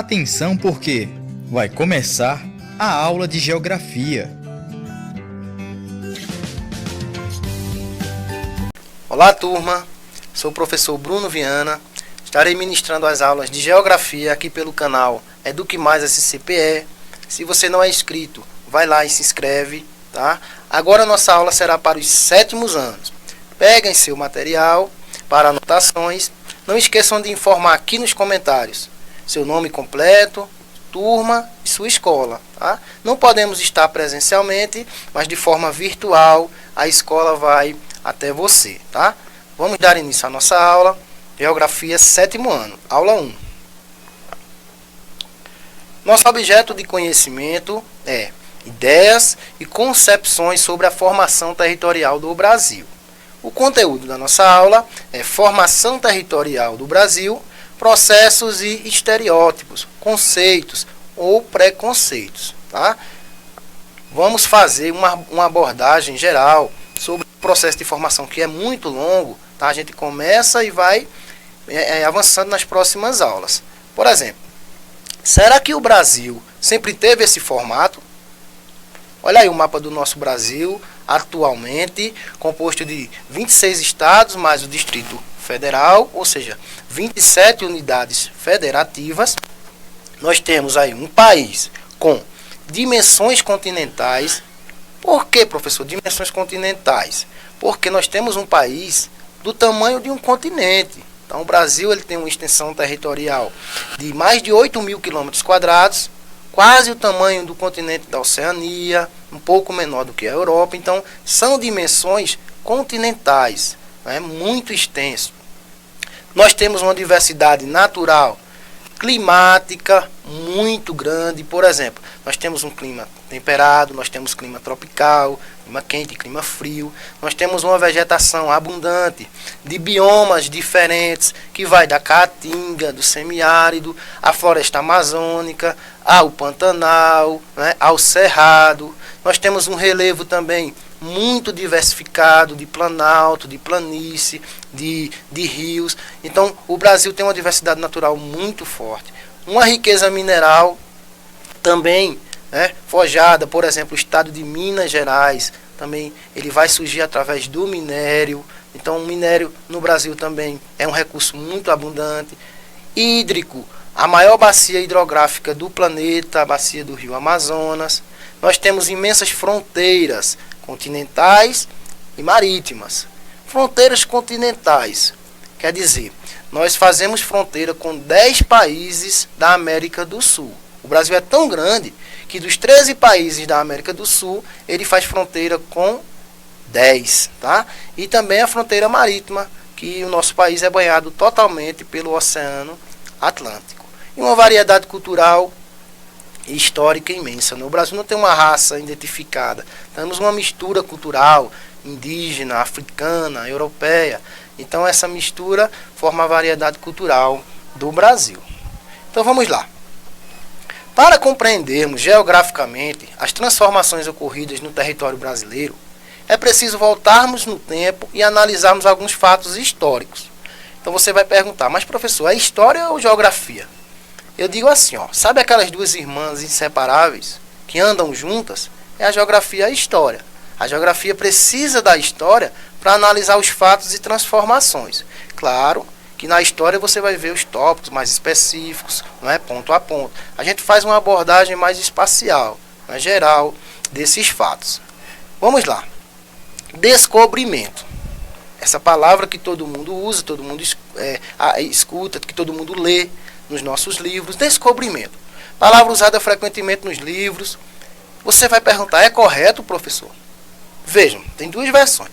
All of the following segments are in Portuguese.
Atenção porque vai começar a aula de geografia. Olá, turma. Sou o professor Bruno Viana. Estarei ministrando as aulas de geografia aqui pelo canal Eduque Mais SCPE. Se você não é inscrito, vai lá e se inscreve, tá? Agora a nossa aula será para os 7º anos. Peguem seu material para anotações. Não esqueçam de informar aqui nos comentários seu nome completo, turma e sua escola, tá? Não podemos estar presencialmente, mas de forma virtual a escola vai até você, tá? Vamos dar início à nossa aula, Geografia 7º ano, aula 1. Nosso objeto de conhecimento é ideias e concepções sobre a formação territorial do Brasil. O conteúdo da nossa aula é formação territorial do Brasil, processos e estereótipos, conceitos ou preconceitos, tá? Vamos fazer uma abordagem geral sobre o processo de formação, que é muito longo, tá? A gente começa e vai avançando nas próximas aulas. Por exemplo, será que o Brasil sempre teve esse formato? Olha aí o mapa do nosso Brasil, atualmente composto de 26 estados, mais o Distrito Federal, ou seja, 27 unidades federativas. Nós temos aí um país com dimensões continentais. Por que, professor, dimensões continentais? Porque nós temos um país do tamanho de um continente. Então, o Brasil ele tem uma extensão territorial de mais de 8.000 km², quase o tamanho do continente da Oceania, um pouco menor do que a Europa. Então, são dimensões continentais, né, muito extenso. Nós temos uma diversidade natural, climática muito grande. Por exemplo, nós temos um clima temperado, nós temos clima tropical, clima quente, clima frio. Nós temos uma vegetação abundante de biomas diferentes, que vai da caatinga, do semiárido, à floresta amazônica, ao Pantanal, né, ao Cerrado. Nós temos um relevo também muito diversificado de planalto, de planície, de rios. Então, o Brasil tem uma diversidade natural muito forte. Uma riqueza mineral também, né, forjada, por exemplo, o estado de Minas Gerais, também ele vai surgir através do minério. Então, o minério no Brasil também é um recurso muito abundante. Hídrico, a maior bacia hidrográfica do planeta, a bacia do Rio Amazonas. Nós temos imensas fronteiras continentais e marítimas. Fronteiras continentais, quer dizer, nós fazemos fronteira com 10 países da América do Sul. O Brasil é tão grande que dos 13 países da América do Sul, ele faz fronteira com 10, tá? E também a fronteira marítima, que o nosso país é banhado totalmente pelo Oceano Atlântico. E uma variedade cultural e histórica imensa. O Brasil não tem uma raça identificada. Temos uma mistura cultural, indígena, africana, europeia. Então essa mistura forma a variedade cultural do Brasil. Então vamos lá. Para compreendermos geograficamente as transformações ocorridas no território brasileiro, é preciso voltarmos no tempo e analisarmos alguns fatos históricos. Então você vai perguntar, mas professor, é história ou geografia? Eu digo assim, ó, sabe aquelas duas irmãs inseparáveis que andam juntas? É a geografia e a história. A geografia precisa da história para analisar os fatos e transformações. Claro que na história você vai ver os tópicos mais específicos, não é, ponto a ponto. A gente faz uma abordagem mais espacial, mais geral, desses fatos. Vamos lá. Descobrimento. Essa palavra que todo mundo usa, todo mundo escuta, que todo mundo lê nos nossos livros. Descobrimento. Palavra usada frequentemente nos livros. Você vai perguntar, é correto, professor? Vejam, tem duas versões.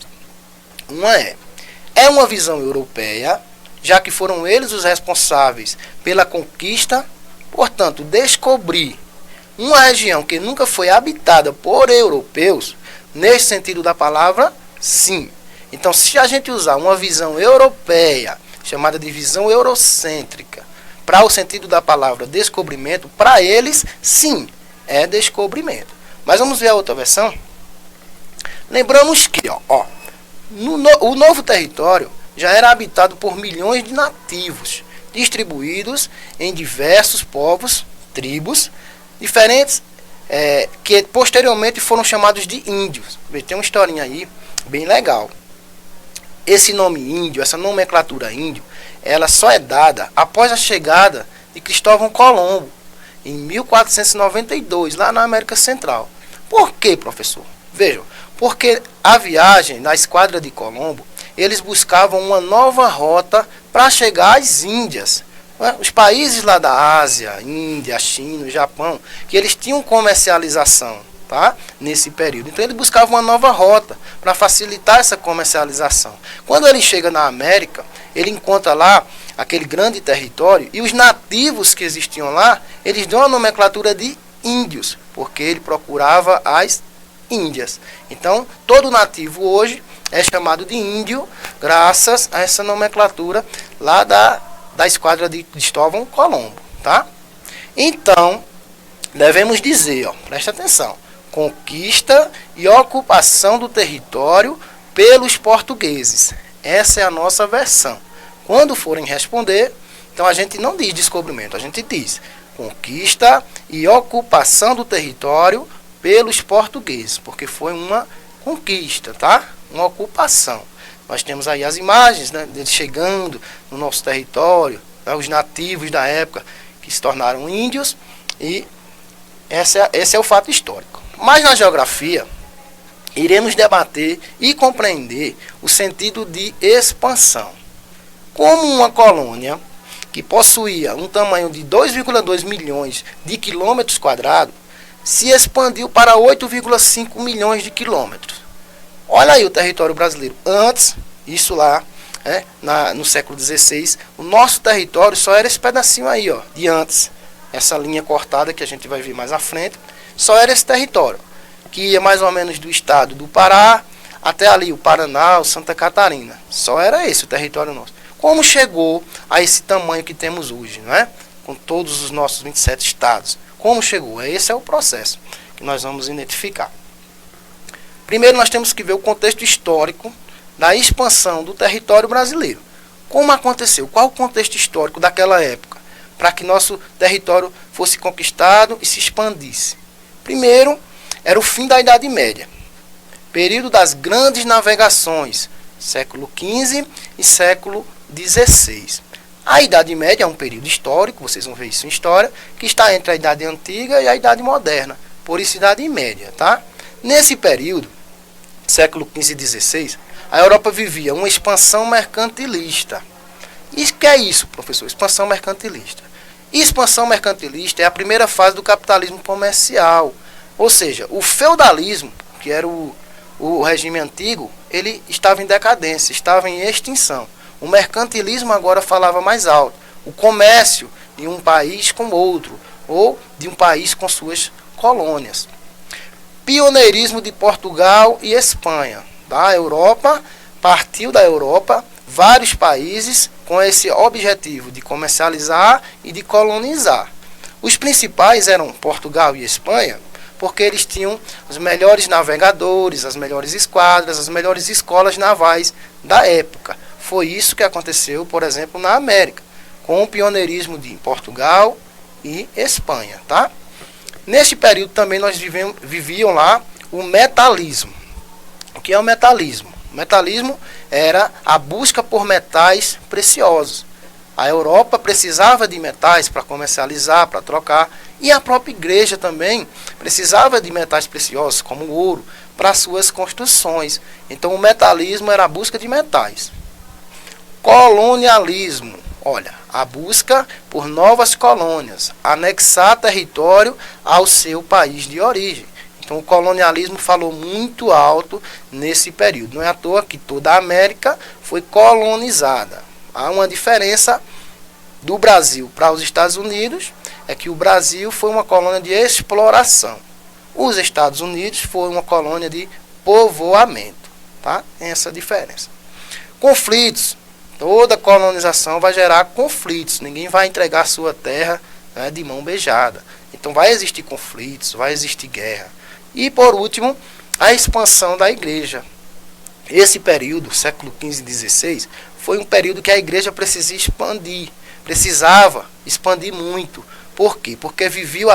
Uma é uma visão europeia, já que foram eles os responsáveis pela conquista. Portanto, descobrir uma região que nunca foi habitada por europeus, nesse sentido da palavra, sim. Então, se a gente usar uma visão europeia, chamada de visão eurocêntrica, para o sentido da palavra descobrimento, para eles, sim, é descobrimento. Mas vamos ver a outra versão? Lembramos que o novo território já era habitado por milhões de nativos, distribuídos em diversos povos, tribos, diferentes, que posteriormente foram chamados de índios. Tem uma historinha aí bem legal. Esse nome índio, essa nomenclatura índio, ela só é dada após a chegada de Cristóvão Colombo, em 1492, lá na América Central. Por quê, professor? Vejam, porque a viagem na esquadra de Colombo, eles buscavam uma nova rota para chegar às Índias. Os países lá da Ásia, Índia, China, Japão, que eles tinham comercialização, tá? Nesse período. Então ele buscava uma nova rota para facilitar essa comercialização. Quando ele chega na América, ele encontra lá aquele grande território e os nativos que existiam lá, eles dão a nomenclatura de índios, porque ele procurava as Índias. Então, todo nativo hoje é chamado de índio graças a essa nomenclatura lá da esquadra de Cristóvão Colombo, tá? Então, devemos dizer, ó, presta atenção, conquista e ocupação do território pelos portugueses. Essa é a nossa versão. Quando forem responder, então a gente não diz descobrimento, a gente diz conquista e ocupação do território pelos portugueses, porque foi uma conquista, tá? Uma ocupação. Nós temos aí as imagens, né, deles chegando no nosso território, né, os nativos da época que se tornaram índios, e esse é o fato histórico. Mas na geografia, iremos debater e compreender o sentido de expansão. Como uma colônia que possuía um tamanho de 2,2 milhões de quilômetros quadrados, se expandiu para 8,5 milhões de quilômetros. Olha aí o território brasileiro. Antes, isso lá, no século XVI, o nosso território só era esse pedacinho aí, ó, de antes. Essa linha cortada que a gente vai ver mais à frente, só era esse território, que ia mais ou menos do estado do Pará até ali o Paraná, o Santa Catarina. Só era esse o território nosso. Como chegou a esse tamanho que temos hoje, não é? Com todos os nossos 27 estados. Como chegou? Esse é o processo que nós vamos identificar. Primeiro nós temos que ver o contexto histórico da expansão do território brasileiro. Como aconteceu? Qual o contexto histórico daquela época para que nosso território fosse conquistado e se expandisse? Primeiro, era o fim da Idade Média. Período das grandes navegações, século XV e século XVI. A Idade Média é um período histórico, vocês vão ver isso em história, que está entre a Idade Antiga e a Idade Moderna, por isso Idade Média, tá? Nesse período, século XV e XVI, a Europa vivia uma expansão mercantilista. E o que é isso, professor? Expansão mercantilista. Expansão mercantilista é a primeira fase do capitalismo comercial, ou seja, o feudalismo, que era o regime antigo, ele estava em decadência, estava em extinção. O mercantilismo agora falava mais alto. O comércio de um país com outro, ou de um país com suas colônias. Pioneirismo de Portugal e Espanha. Da Europa, partiu da Europa vários países com esse objetivo de comercializar e de colonizar. Os principais eram Portugal e Espanha, porque eles tinham os melhores navegadores, as melhores esquadras, as melhores escolas navais da época. Foi isso que aconteceu, por exemplo, na América, com o pioneirismo de Portugal e Espanha, tá? Neste período também nós viviam lá o metalismo. O que é o metalismo? O metalismo era a busca por metais preciosos. A Europa precisava de metais para comercializar, para trocar, e a própria igreja também precisava de metais preciosos, como o ouro, para suas construções. Então o metalismo era a busca de metais. Colonialismo, olha, a busca por novas colônias, anexar território ao seu país de origem. Então o colonialismo falou muito alto nesse período. Não é à toa que toda a América foi colonizada. Há uma diferença do Brasil para os Estados Unidos, é que o Brasil foi uma colônia de exploração. Os Estados Unidos foi uma colônia de povoamento, tá? Tem essa diferença. Conflitos. Toda colonização vai gerar conflitos. Ninguém vai entregar sua terra, né, de mão beijada. Então vai existir conflitos, vai existir guerra. E por último, a expansão da igreja. Esse período, século XV e XVI, foi um período que a igreja precisava precisava expandir muito. Por quê? Porque viveu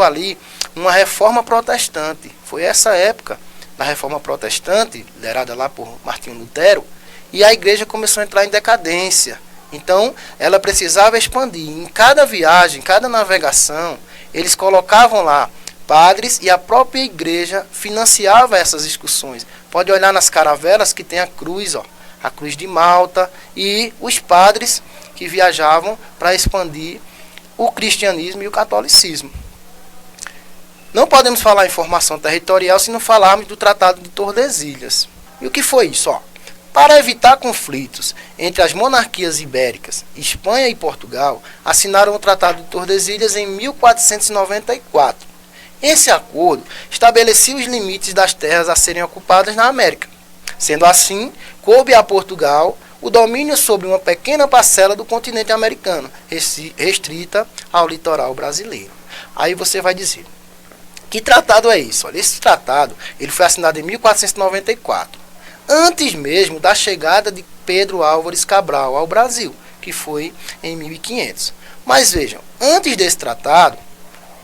ali uma reforma protestante. Foi essa época da reforma protestante, liderada lá por Martinho Lutero, e a igreja começou a entrar em decadência. Então, ela precisava expandir. Em cada viagem, cada navegação, eles colocavam lá padres e a própria igreja financiava essas excursões. Pode olhar nas caravelas que tem a cruz, ó, a cruz de Malta, e os padres que viajavam para expandir o cristianismo e o catolicismo. Não podemos falar em formação territorial se não falarmos do Tratado de Tordesilhas. E o que foi isso? Para evitar conflitos entre as monarquias ibéricas, Espanha e Portugal, assinaram o Tratado de Tordesilhas em 1494. Esse acordo estabelecia os limites das terras a serem ocupadas na América. Sendo assim, coube a Portugal o domínio sobre uma pequena parcela do continente americano, restrita ao litoral brasileiro. Aí você vai dizer, que tratado é isso? Olha, esse tratado ele foi assinado em 1494, antes mesmo da chegada de Pedro Álvares Cabral ao Brasil, que foi em 1500. Mas vejam, antes desse tratado,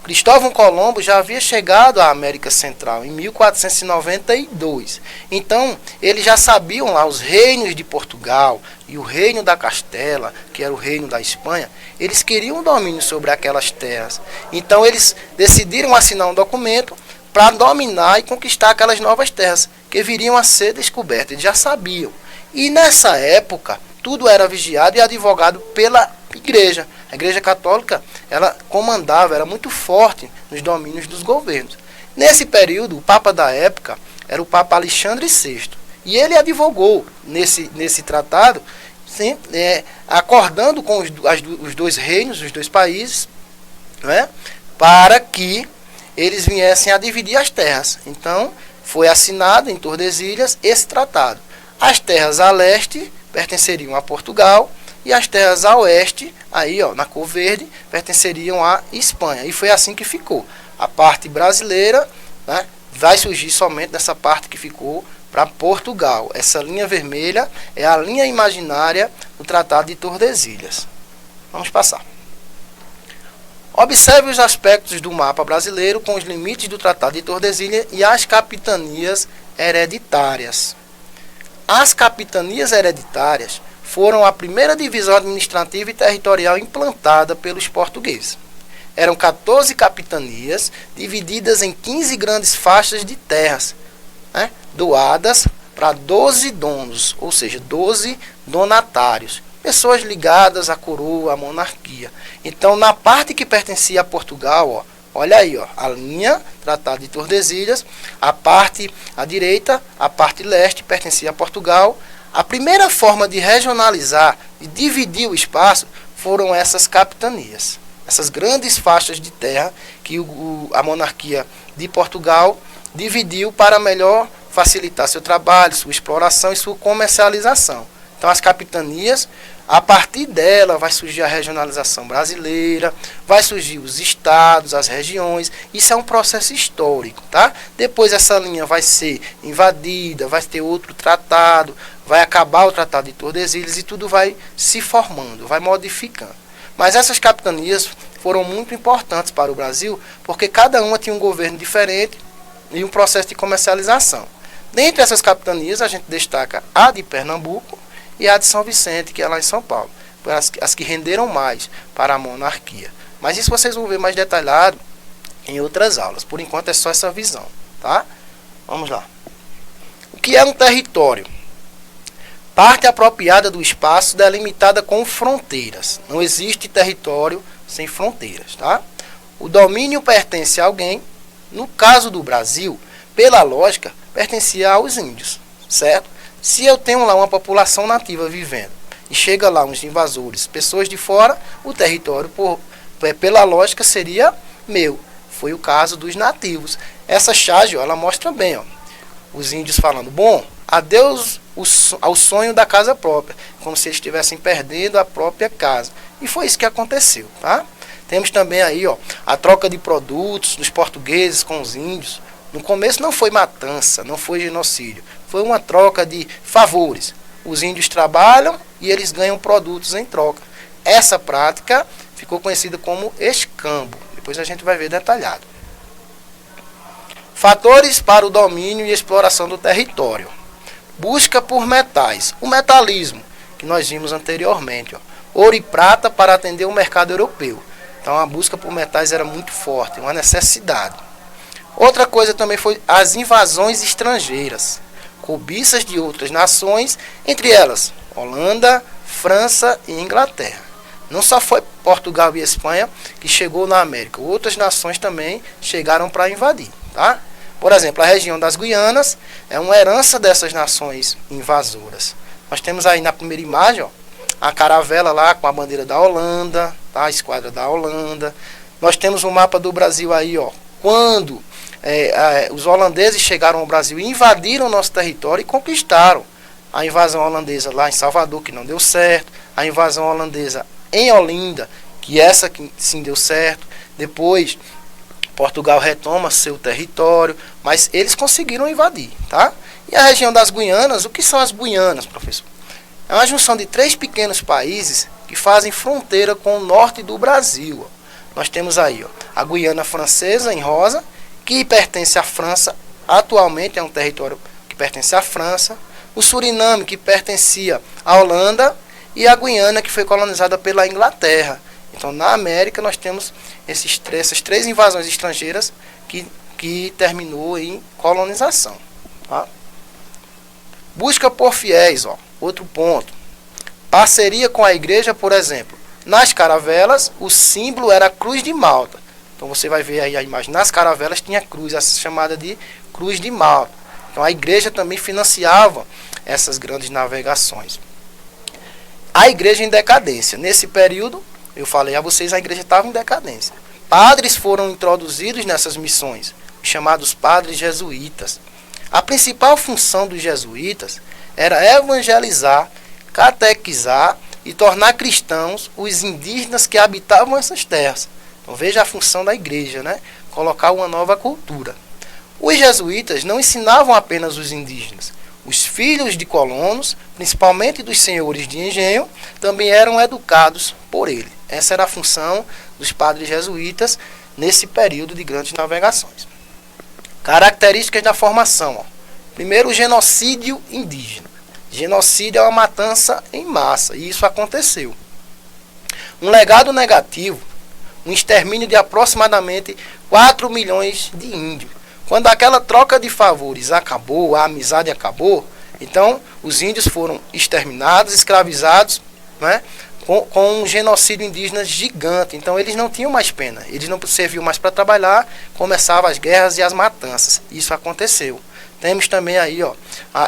Cristóvão Colombo já havia chegado à América Central em 1492. Então, eles já sabiam lá os reinos de Portugal e o reino da Castela, que era o reino da Espanha, eles queriam um domínio sobre aquelas terras. Então, eles decidiram assinar um documento para dominar e conquistar aquelas novas terras que viriam a ser descobertas. Eles já sabiam. E nessa época, tudo era vigiado e advogado pela igreja. A igreja católica, ela comandava, era muito forte nos domínios dos governos. Nesse período, o papa da época era o papa Alexandre VI. E ele advogou nesse tratado, sim, acordando com os dois reinos, os dois países, né, para que eles viessem a dividir as terras. Então, foi assinado em Tordesilhas esse tratado. As terras a leste pertenceriam a Portugal e as terras a oeste, aí ó, na cor verde, pertenceriam à Espanha. E foi assim que ficou. A parte brasileira, né, vai surgir somente nessa parte que ficou para Portugal. Essa linha vermelha é a linha imaginária do Tratado de Tordesilhas. Vamos passar. Observe os aspectos do mapa brasileiro com os limites do Tratado de Tordesilhas e as capitanias hereditárias. As capitanias hereditárias foram a primeira divisão administrativa e territorial implantada pelos portugueses. Eram 14 capitanias, divididas em 15 grandes faixas de terras, né, doadas para 12 donos, ou seja, 12 donatários, pessoas ligadas à coroa, à monarquia. Então, na parte que pertencia a Portugal, ó, olha aí, ó, a linha Tratado de Tordesilhas, a parte à direita, a parte leste pertencia a Portugal. A primeira forma de regionalizar e dividir o espaço foram essas capitanias, essas grandes faixas de terra que a monarquia de Portugal dividiu para melhor facilitar seu trabalho, sua exploração e sua comercialização. Então, as capitanias, a partir dela vai surgir a regionalização brasileira, vai surgir os estados, as regiões. Isso é um processo histórico, tá? Depois essa linha vai ser invadida, vai ter outro tratado, vai acabar o Tratado de Tordesilhas e tudo vai se formando, vai modificando. Mas essas capitanias foram muito importantes para o Brasil, porque cada uma tinha um governo diferente e um processo de comercialização. Dentre essas capitanias, a gente destaca a de Pernambuco e a de São Vicente, que é lá em São Paulo. Foram as que renderam mais para a monarquia. Mas isso vocês vão ver mais detalhado em outras aulas. Por enquanto é só essa visão, tá? Vamos lá. O que é um território? Parte apropriada do espaço delimitada com fronteiras. Não existe território sem fronteiras, tá? O domínio pertence a alguém. No caso do Brasil, pela lógica, pertencia aos índios, certo? Se eu tenho lá uma população nativa vivendo e chega lá uns invasores, pessoas de fora, o território, pela lógica, seria meu. Foi o caso dos nativos. Essa charge, ó, ela mostra bem, ó, os índios falando, bom, adeus ao sonho da casa própria, como se eles estivessem perdendo a própria casa. E foi isso que aconteceu, tá? Temos também aí, ó, a troca de produtos dos portugueses com os índios. No começo não foi matança, não foi genocídio. Foi uma troca de favores. Os índios trabalham e eles ganham produtos em troca. essa prática ficou conhecida como escambo. Depois a gente vai ver detalhado. Fatores para o domínio e exploração do território. Busca por metais. O metalismo, que nós vimos anteriormente. Ouro e prata para atender o mercado europeu. Então a busca por metais era muito forte, uma necessidade. Outra coisa também foi as invasões estrangeiras. Cobiças de outras nações, entre elas Holanda, França e Inglaterra. Não só foi Portugal e Espanha que chegou na América, outras nações também chegaram para invadir, tá? Por exemplo, a região das Guianas é uma herança dessas nações invasoras. Nós temos aí na primeira imagem, ó, a caravela lá com a bandeira da Holanda, tá? A esquadra da Holanda. Nós temos um mapa do Brasil aí, ó, quando os holandeses chegaram ao Brasil e invadiram o nosso território e conquistaram. A invasão holandesa lá em Salvador, que não deu certo. A invasão holandesa em Olinda, que essa que sim deu certo. Depois, Portugal retoma seu território, mas eles conseguiram invadir, tá? E a região das Guianas, o que são as Guianas, professor? É uma junção de 3 pequenos países que fazem fronteira com o norte do Brasil. Nós temos aí, ó, a Guiana Francesa, em rosa, que pertence à França, atualmente é um território que pertence à França. O Suriname, que pertencia à Holanda, e a Guiana, que foi colonizada pela Inglaterra. Então, na América, nós temos essas 3 invasões estrangeiras que terminou em colonização. Tá? Busca por fiéis, ó, outro ponto. Parceria com a igreja, por exemplo. Nas caravelas, o símbolo era a cruz de Malta. Então, você vai ver aí a imagem. Nas caravelas tinha cruz, essa chamada de cruz de Malta. Então, a igreja também financiava essas grandes navegações. A igreja em decadência. Nesse período, eu falei a vocês, a igreja estava em decadência. Padres foram introduzidos nessas missões, chamados padres jesuítas. A principal função dos jesuítas era evangelizar, catequizar e tornar cristãos os indígenas que habitavam essas terras. Então veja a função da igreja, né? Colocar uma nova cultura. Os jesuítas não ensinavam apenas os indígenas. Os filhos de colonos, principalmente dos senhores de engenho, também eram educados por ele. Essa era a função dos padres jesuítas nesse período de grandes navegações. Características da formação. Ó. Primeiro, o genocídio indígena. Genocídio é uma matança em massa, e isso aconteceu. Um legado negativo, um extermínio de aproximadamente 4 milhões de índios. Quando aquela troca de favores acabou, a amizade acabou, então os índios foram exterminados, escravizados, né, com um genocídio indígena gigante. Então eles não tinham mais pena, eles não serviam mais para trabalhar, começavam as guerras e as matanças. Isso aconteceu. Temos também aí, ó,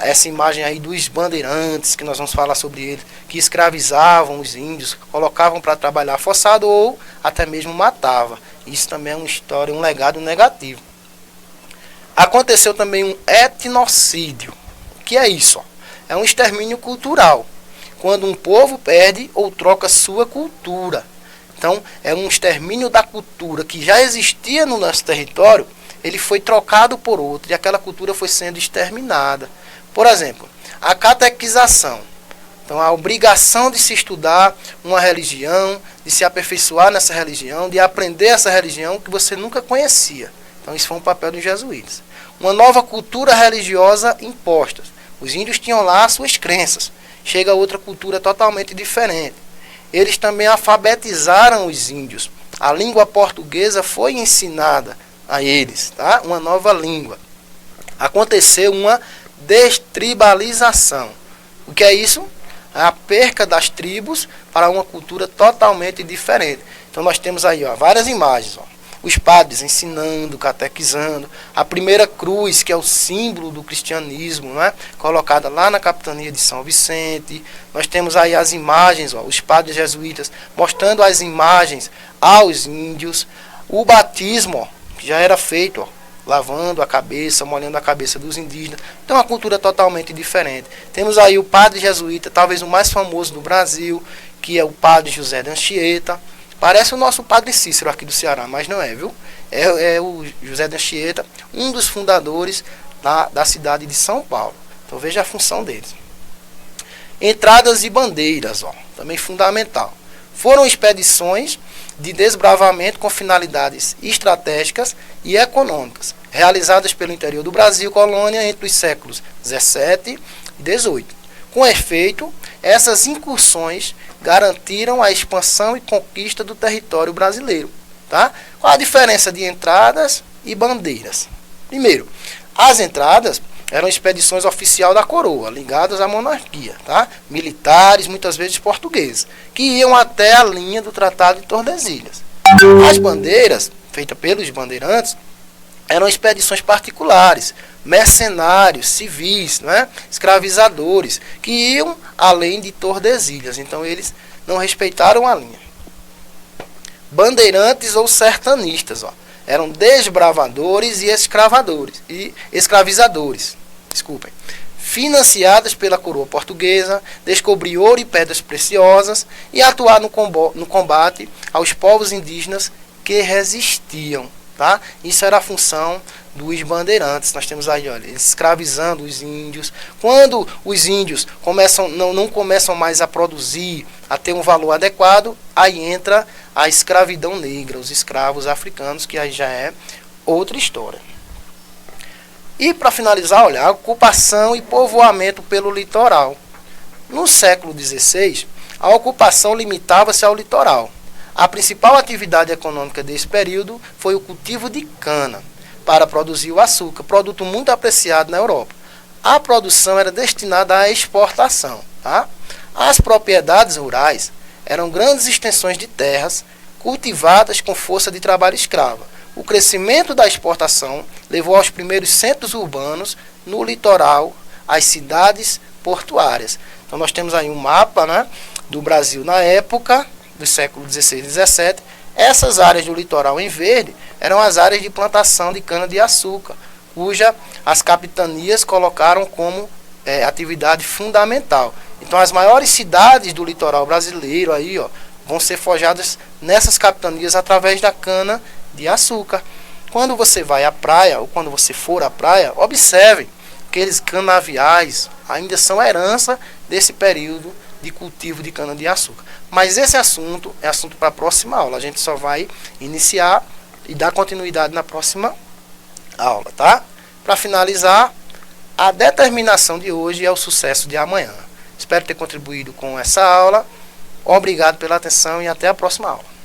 essa imagem aí dos bandeirantes, que nós vamos falar sobre eles, que escravizavam os índios, colocavam para trabalhar forçado ou até mesmo matava. Isso também é uma história, um legado negativo. Aconteceu também um etnocídio. O que é isso? É um extermínio cultural. Quando um povo perde ou troca sua cultura. Então, é um extermínio da cultura que já existia no nosso território, ele foi trocado por outro e aquela cultura foi sendo exterminada. Por exemplo, a catequização. Então, a obrigação de se estudar uma religião, de se aperfeiçoar nessa religião, de aprender essa religião que você nunca conhecia. Então, isso foi um papel dos jesuítas. Uma nova cultura religiosa imposta. Os índios tinham lá suas crenças. Chega outra cultura totalmente diferente. Eles também alfabetizaram os índios. A língua portuguesa foi ensinada a eles, tá? Uma nova língua. Aconteceu uma destribalização. O que é isso? A perca das tribos para uma cultura totalmente diferente. Então nós temos aí, ó, várias imagens, ó. Os padres ensinando, catequizando, a primeira cruz, que é o símbolo do cristianismo, né? Colocada lá na capitania de São Vicente. Nós temos aí as imagens, ó, os padres jesuítas mostrando as imagens aos índios. O batismo, ó, que já era feito, ó, lavando a cabeça, molhando a cabeça dos indígenas. Então, uma cultura totalmente diferente. Temos aí o padre jesuíta, talvez o mais famoso do Brasil, que é o padre José de Anchieta. Parece o nosso padre Cícero aqui do Ceará, mas não é, viu? É o José de Anchieta, um dos fundadores da cidade de São Paulo. Então veja a função deles. Entradas e bandeiras, ó, também fundamental. Foram expedições de desbravamento com finalidades estratégicas e econômicas, realizadas pelo interior do Brasil colônia entre os séculos 17 e 18. Com efeito, essas incursões garantiram a expansão e conquista do território brasileiro. Tá? Qual a diferença de entradas e bandeiras? Primeiro, as entradas eram expedições oficiais da coroa, ligadas à monarquia, tá? Militares, muitas vezes portugueses, que iam até a linha do Tratado de Tordesilhas. As bandeiras, feitas pelos bandeirantes, eram expedições particulares, mercenários, civis, né? Escravizadores, que iam além de Tordesilhas. Então eles não respeitaram a linha. Bandeirantes ou sertanistas, ó, eram desbravadores e escravizadores, financiadas pela coroa portuguesa, descobrir ouro e pedras preciosas e atuar no combate aos povos indígenas que resistiam. Tá? Isso era a função dos bandeirantes. Nós temos aí, olha, escravizando os índios. Quando os índios não começam mais a produzir, a ter um valor adequado, aí entra a escravidão negra, os escravos africanos, que aí já é outra história. E para finalizar, olha, a ocupação e povoamento pelo litoral. No século XVI, a ocupação limitava-se ao litoral. A principal atividade econômica desse período foi o cultivo de cana para produzir o açúcar, produto muito apreciado na Europa. A produção era destinada à exportação. Tá? As propriedades rurais eram grandes extensões de terras cultivadas com força de trabalho escrava. O crescimento da exportação levou aos primeiros centros urbanos no litoral, as cidades portuárias. Então nós temos aí um mapa, né, do Brasil na época do século XVI e XVII. Essas áreas do litoral em verde eram as áreas de plantação de cana-de-açúcar, cuja as capitanias colocaram como atividade fundamental. Então as maiores cidades do litoral brasileiro aí, ó, vão ser forjadas nessas capitanias através da cana-de-açúcar. Quando você vai à praia, ou quando você for à praia, observe aqueles canaviais ainda são herança desse período de cultivo de cana-de-açúcar. Mas esse assunto é assunto para a próxima aula. A gente só vai iniciar e dar continuidade na próxima aula, tá? Para finalizar, a determinação de hoje é o sucesso de amanhã. Espero ter contribuído com essa aula. Obrigado pela atenção e até a próxima aula.